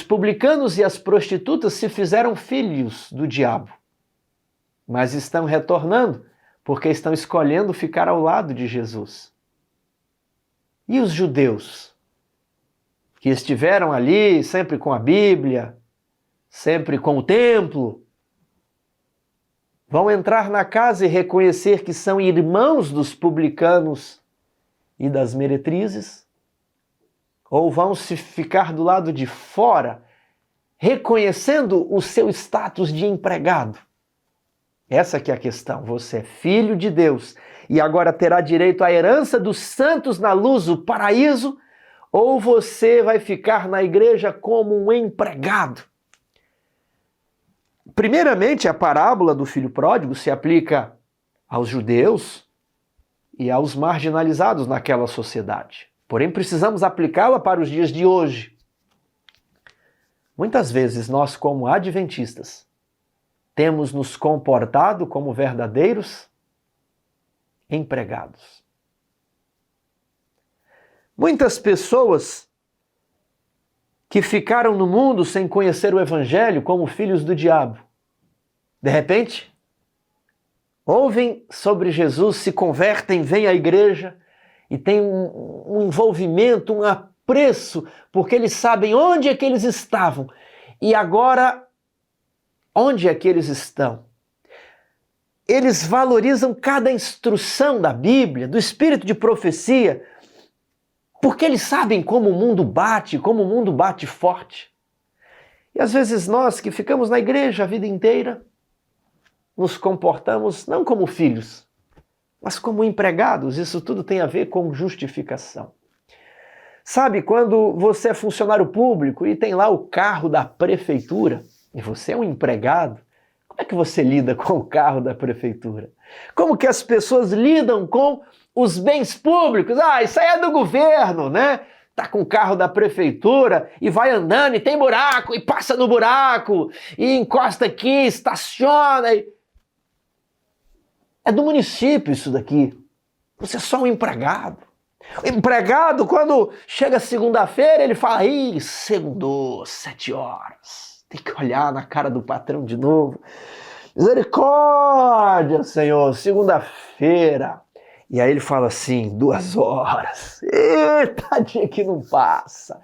Speaker 1: publicanos e as prostitutas se fizeram filhos do diabo, mas estão retornando porque estão escolhendo ficar ao lado de Jesus. E os judeus, que estiveram ali sempre com a Bíblia, sempre com o templo, vão entrar na casa e reconhecer que são irmãos dos publicanos e das meretrizes? Ou vão se ficar do lado de fora, reconhecendo o seu status de empregado? Essa que é a questão. Você é filho de Deus e agora terá direito à herança dos santos na luz, o paraíso, ou você vai ficar na igreja como um empregado? Primeiramente, a parábola do filho pródigo se aplica aos judeus e aos marginalizados naquela sociedade. Porém, precisamos aplicá-la para os dias de hoje. Muitas vezes nós, como adventistas, temos nos comportado como verdadeiros empregados. Muitas pessoas que ficaram no mundo sem conhecer o Evangelho como filhos do diabo, de repente, ouvem sobre Jesus, se convertem, vêm à igreja e têm um envolvimento, um apreço, porque eles sabem onde é que eles estavam. E agora, onde é que eles estão? Eles valorizam cada instrução da Bíblia, do espírito de profecia, porque eles sabem como o mundo bate forte. E às vezes nós que ficamos na igreja a vida inteira, nos comportamos não como filhos, mas como empregados. Isso tudo tem a ver com justificação. Sabe, quando você é funcionário público e tem lá o carro da prefeitura, e você é um empregado, como é que você lida com o carro da prefeitura? Como que as pessoas lidam com os bens públicos? Isso aí é do governo, né? Tá com o carro da prefeitura e vai andando e tem buraco e passa no buraco e encosta aqui, estaciona. É do município isso daqui. Você é só um empregado. O empregado, quando chega segunda-feira, ele fala, segundou, 7 horas. Tem que olhar na cara do patrão de novo. Misericórdia, Senhor, segunda-feira. E aí ele fala assim, 2 horas. Eita, dia que não passa.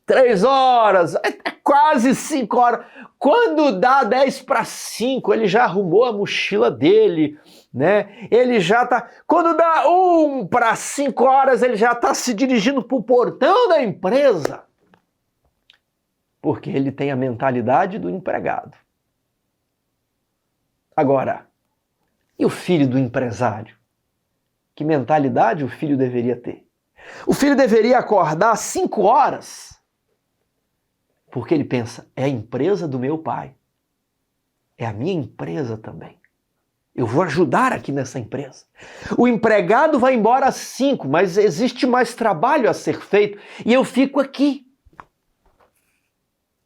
Speaker 1: 3 horas, é quase 5 horas. Quando dá 10 para 5, ele já arrumou a mochila dele, né? Ele já tá... Quando dá 1 para 5 horas, ele já está se dirigindo para o portão da empresa. Porque ele tem a mentalidade do empregado. Agora, e o filho do empresário? Que mentalidade o filho deveria ter? O filho deveria acordar às 5 horas, porque ele pensa, é a empresa do meu pai, é a minha empresa também. Eu vou ajudar aqui nessa empresa. O empregado vai embora às 5, mas existe mais trabalho a ser feito e eu fico aqui.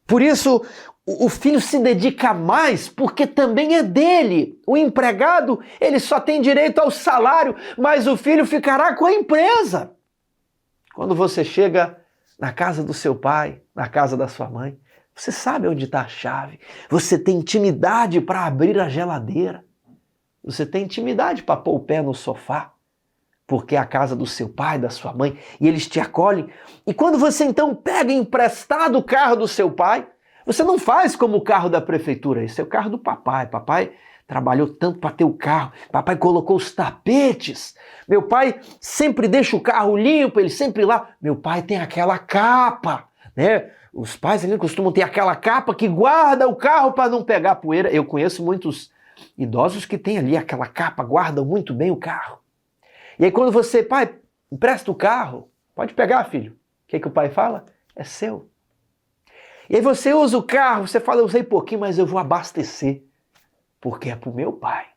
Speaker 1: Por isso, o filho se dedica mais porque também é dele. O empregado, ele só tem direito ao salário, mas o filho ficará com a empresa. Quando você chega na casa do seu pai, na casa da sua mãe, você sabe onde está a chave. Você tem intimidade para abrir a geladeira. Você tem intimidade para pôr o pé no sofá, porque é a casa do seu pai, da sua mãe, e eles te acolhem. E quando você então pega emprestado o carro do seu pai, você não faz como o carro da prefeitura, esse é o carro do papai. Papai trabalhou tanto para ter o carro, papai colocou os tapetes, meu pai sempre deixa o carro limpo, ele sempre lá. Meu pai tem aquela capa, né? Os pais ali costumam ter aquela capa que guarda o carro para não pegar poeira. Eu conheço muitos idosos que têm ali aquela capa, guardam muito bem o carro. E aí quando você, pai, empresta o carro, pode pegar, filho. O que o pai fala? É seu. E aí você usa o carro, você fala, eu usei pouquinho, mas eu vou abastecer, porque é pro meu pai.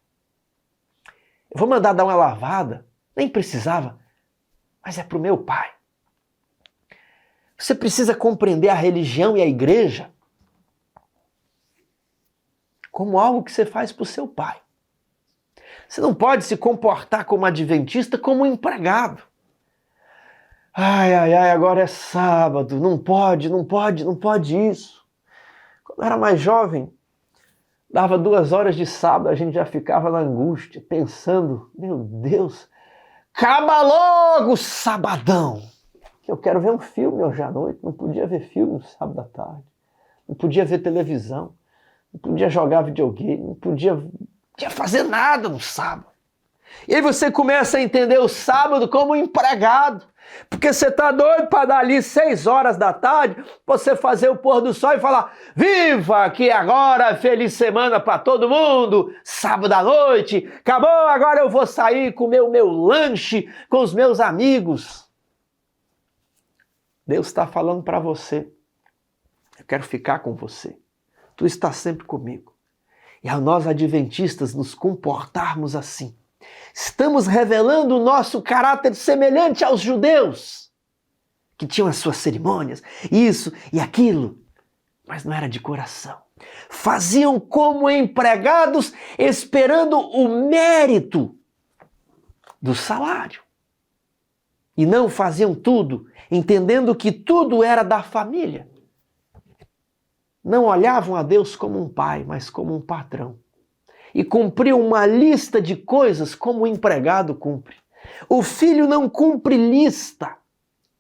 Speaker 1: Eu vou mandar dar uma lavada, nem precisava, mas é pro meu pai. Você precisa compreender a religião e a igreja como algo que você faz pro seu pai. Você não pode se comportar como adventista, como empregado. Ai, agora é sábado, não pode isso. Quando eu era mais jovem, dava 2 horas de sábado, a gente já ficava na angústia, pensando, meu Deus, acaba logo o sabadão. Eu quero ver um filme hoje à noite, não podia ver filme no sábado à tarde, não podia ver televisão, não podia jogar videogame, não podia fazer nada no sábado. E aí você começa a entender o sábado como empregado, porque você está doido para dar ali 6 horas da tarde, você fazer o pôr do sol e falar, viva que agora, feliz semana para todo mundo, sábado à noite, acabou, agora eu vou sair comer o meu lanche com os meus amigos. Deus está falando para você, eu quero ficar com você, tu estás sempre comigo. E ao nós adventistas nos comportarmos assim, estamos revelando o nosso caráter semelhante aos judeus, que tinham as suas cerimônias, isso e aquilo, mas não era de coração. Faziam como empregados, esperando o mérito do salário. E não faziam tudo, entendendo que tudo era da família. Não olhavam a Deus como um pai, mas como um patrão. E cumpriam uma lista de coisas como o empregado cumpre. O filho não cumpre lista.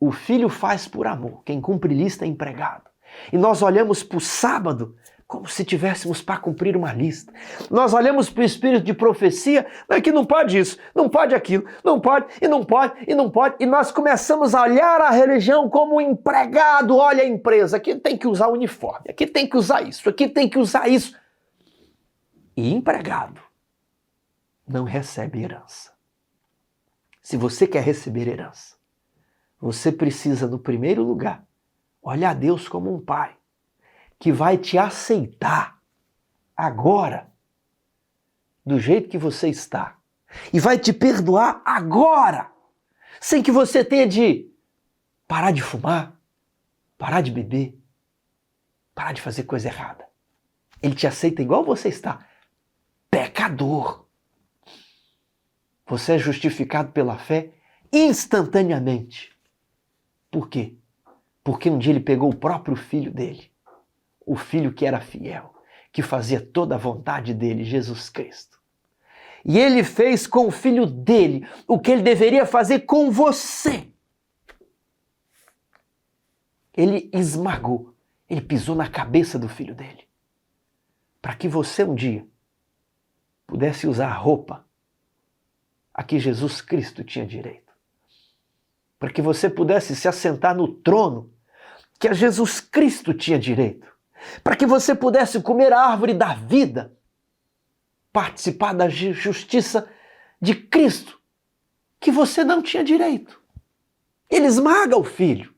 Speaker 1: O filho faz por amor. Quem cumpre lista é empregado. E nós olhamos para o sábado como se tivéssemos para cumprir uma lista. Nós olhamos para o espírito de profecia, mas que não pode isso, não pode aquilo, não pode, e não pode, e não pode. E nós começamos a olhar a religião como um empregado. Olha a empresa, aqui tem que usar uniforme, aqui tem que usar isso, aqui tem que usar isso. E empregado não recebe herança. Se você quer receber herança, você precisa, no primeiro lugar, olhar a Deus como um pai que vai te aceitar agora, do jeito que você está, e vai te perdoar agora, sem que você tenha de parar de fumar, parar de beber, parar de fazer coisa errada. Ele te aceita igual você está, pecador. Você é justificado pela fé instantaneamente. Por quê? Porque um dia ele pegou o próprio filho dele, o filho que era fiel, que fazia toda a vontade dele, Jesus Cristo. E ele fez com o filho dele o que ele deveria fazer com você. Ele esmagou, ele pisou na cabeça do filho dele, para que você um dia pudesse usar a roupa a que Jesus Cristo tinha direito. Para que você pudesse se assentar no trono que a Jesus Cristo tinha direito. Para que você pudesse comer a árvore da vida, participar da justiça de Cristo, que você não tinha direito. Ele esmaga o filho,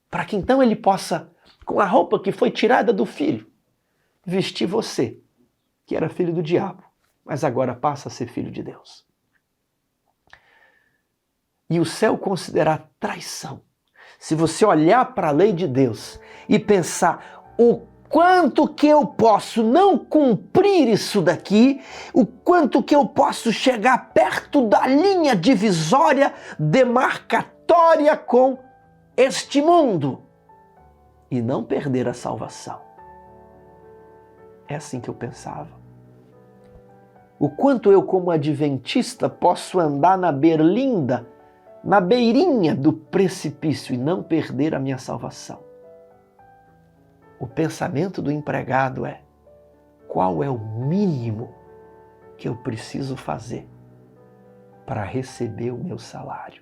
Speaker 1: para que então ele possa, com a roupa que foi tirada do filho, vestir você, que era filho do diabo, mas agora passa a ser filho de Deus. E o céu considerar traição se você olhar para a lei de Deus e pensar o quanto que eu posso não cumprir isso daqui, o quanto que eu posso chegar perto da linha divisória demarcatória com este mundo e não perder a salvação. É assim que eu pensava. O quanto eu, como adventista, posso andar na berlinda, na beirinha do precipício e não perder a minha salvação. O pensamento do empregado é: qual é o mínimo que eu preciso fazer para receber o meu salário?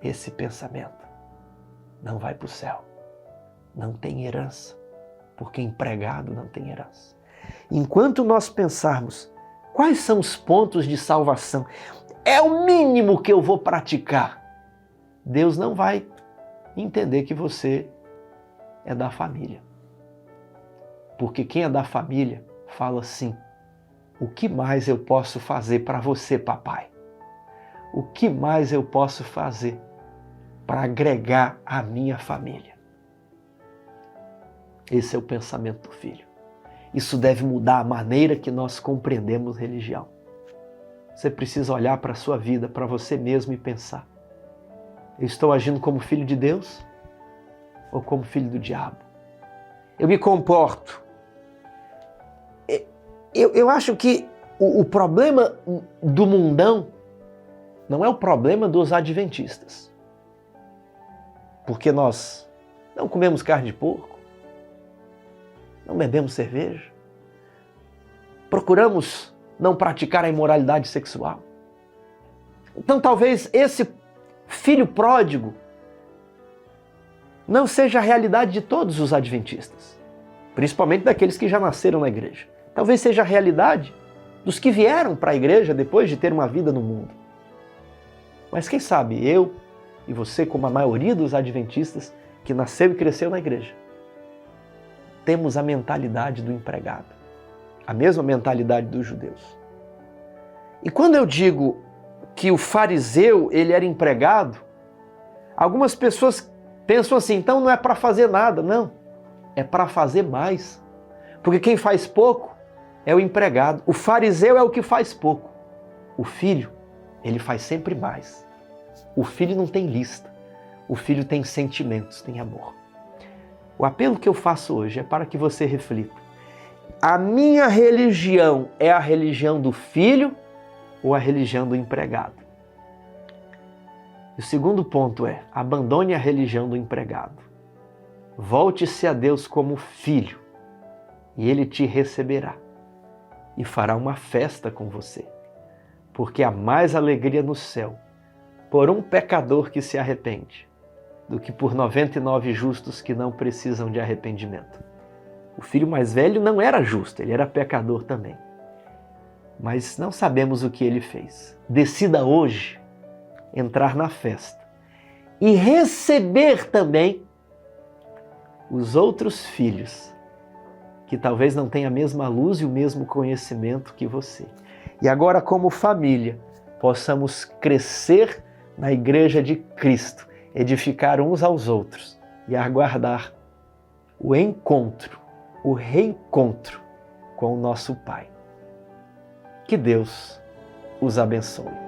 Speaker 1: Esse pensamento não vai para o céu, não tem herança, porque empregado não tem herança. Enquanto nós pensarmos quais são os pontos de salvação, é o mínimo que eu vou praticar, Deus não vai entender que você é da família. Porque quem é da família fala assim: o que mais eu posso fazer para você, papai? O que mais eu posso fazer para agregar a minha família? Esse é o pensamento do filho. Isso deve mudar a maneira que nós compreendemos religião. Você precisa olhar para a sua vida, para você mesmo e pensar: eu estou agindo como filho de Deus ou como filho do diabo? Eu me comporto. Eu acho que o problema do mundão não é o problema dos adventistas. Porque nós não comemos carne de porco, não bebemos cerveja, procuramos não praticar a imoralidade sexual. Então talvez esse filho pródigo não seja a realidade de todos os adventistas, principalmente daqueles que já nasceram na igreja. Talvez seja a realidade dos que vieram para a igreja depois de ter uma vida no mundo. Mas quem sabe eu e você, como a maioria dos adventistas que nasceu e cresceu na igreja, temos a mentalidade do empregado, a mesma mentalidade dos judeus. E quando eu digo que o fariseu ele era empregado, algumas pessoas pensam assim: então não é para fazer nada. Não, é para fazer mais. Porque quem faz pouco é o empregado. O fariseu é o que faz pouco. O filho, ele faz sempre mais. O filho não tem lista. O filho tem sentimentos, tem amor. O apelo que eu faço hoje é para que você reflita: a minha religião é a religião do filho ou a religião do empregado? E o segundo ponto é: abandone a religião do empregado. Volte-se a Deus como filho e Ele te receberá e fará uma festa com você, porque há mais alegria no céu por um pecador que se arrepende do que por 99 justos que não precisam de arrependimento. O filho mais velho não era justo, ele era pecador também. Mas não sabemos o que ele fez. Decida hoje entrar na festa e receber também os outros filhos que talvez não tenham a mesma luz e o mesmo conhecimento que você. E agora, como família, possamos crescer na igreja de Cristo, edificar uns aos outros e aguardar o encontro, o reencontro com o nosso Pai. Que Deus os abençoe.